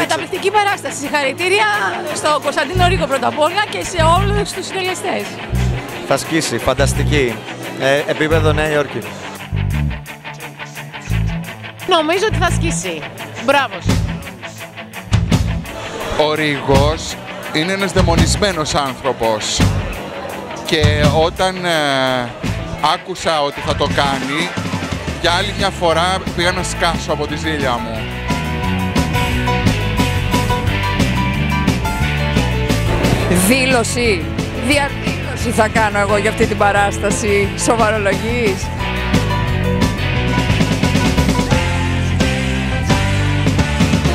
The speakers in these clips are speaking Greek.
Καταπληκτική παράσταση. Συγχαρητήρια στο Κωνσταντίνο Ρίκο πρώτα απ' όλα και σε όλους τους συντελεστές. Θα σκίσει, φανταστική. Επίπεδο Νέα Υόρκη. Νομίζω ότι θα σκίσει. Μπράβο. Ο Ρίγος είναι ένας δαιμονισμένος άνθρωπος και όταν άκουσα ότι θα το κάνει, για άλλη μια φορά πήγα να σκάσω από τη ζήλια μου. Διαδήλωση θα κάνω εγώ για αυτή την παράσταση. Σοβαρολογείς?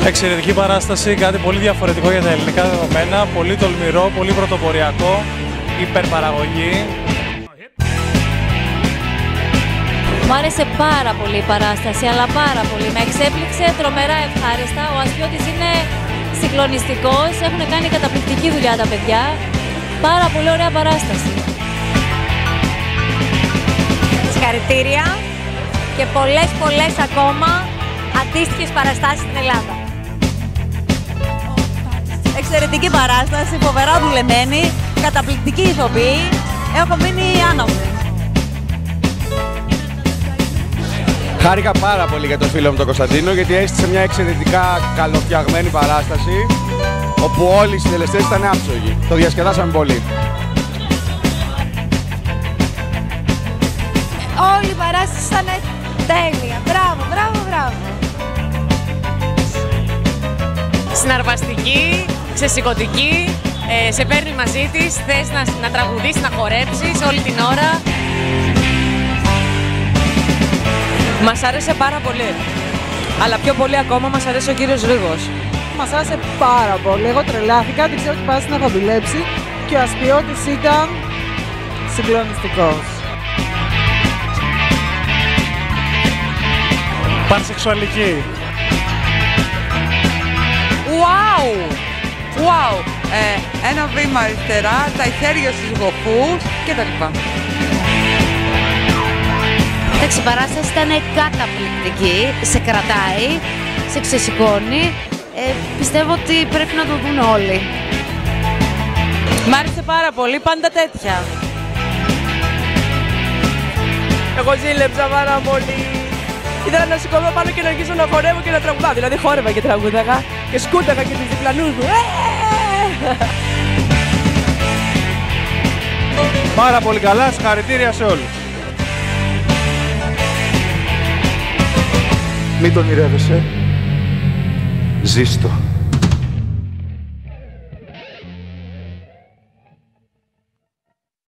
Εξαιρετική παράσταση, κάτι πολύ διαφορετικό για τα ελληνικά δεδομένα, πολύ τολμηρό, πολύ πρωτοποριακό, υπερπαραγωγή. Μου άρεσε πάρα πολύ η παράσταση, αλλά πάρα πολύ. Με εξέπληξε τρομερά ευχάριστα. Ο Αστιώτης είναι συγκλονιστικός, έχουν κάνει καταπληκτική δουλειά τα παιδιά. Πάρα πολύ ωραία παράσταση. Συγχαρητήρια και πολλές ακόμα αντίστοιχες παραστάσεις στην Ελλάδα. Εξαιρετική παράσταση, φοβερά δουλεμένη, καταπληκτική ηθοποιή. Έχω μείνει άναυδη. Χάρηκα πάρα πολύ για τον φίλο μου τον Κωνσταντίνο, γιατί έστησε μια εξαιρετικά καλοφτιαγμένη παράσταση, όπου όλοι οι συντελεστές ήταν άψογοι. Το διασκεδάσαμε πολύ. Όλη η παράσταση ήταν τέλεια. Μπράβο. Συναρπαστική, ξεσηκωτική, σε παίρνει μαζί της, θες να τραγουδήσεις, να χορέψεις όλη την ώρα. Μας άρεσε πάρα πολύ. Αλλά πιο πολύ ακόμα μας αρέσει ο κύριος Ρίγος. Μας άρεσε πάρα πολύ. Εγώ τρελάθηκα, δεν ξέρω τι παράσταση να έχω δουλέψει και ο Αστιώτης ήταν συγκλονιστικός. Πανσεξουαλική. Wow! Ένα βήμα αριστερά, τα χέρια στους γοφούς κτλ. Εντάξει, η παράσταση ήταν καταπληκτική, σε κρατάει, σε ξεσηκώνει. Πιστεύω ότι πρέπει να το δουν όλοι. Μ' άρεσε πάρα πολύ, πάντα τέτοια. Εγώ ζήλεψα πάρα πολύ. Ήθελα να σηκωθώ πάνω και να αρχίσω να χορεύω και να τραγουδάω. Δηλαδή χόρευα και τραγουδάγα και σκούταγα και τους διπλανούς μου. Πάρα πολύ καλά, συγχαρητήρια σε όλους. Μην τον ονειρεύεσαι, ζήστο.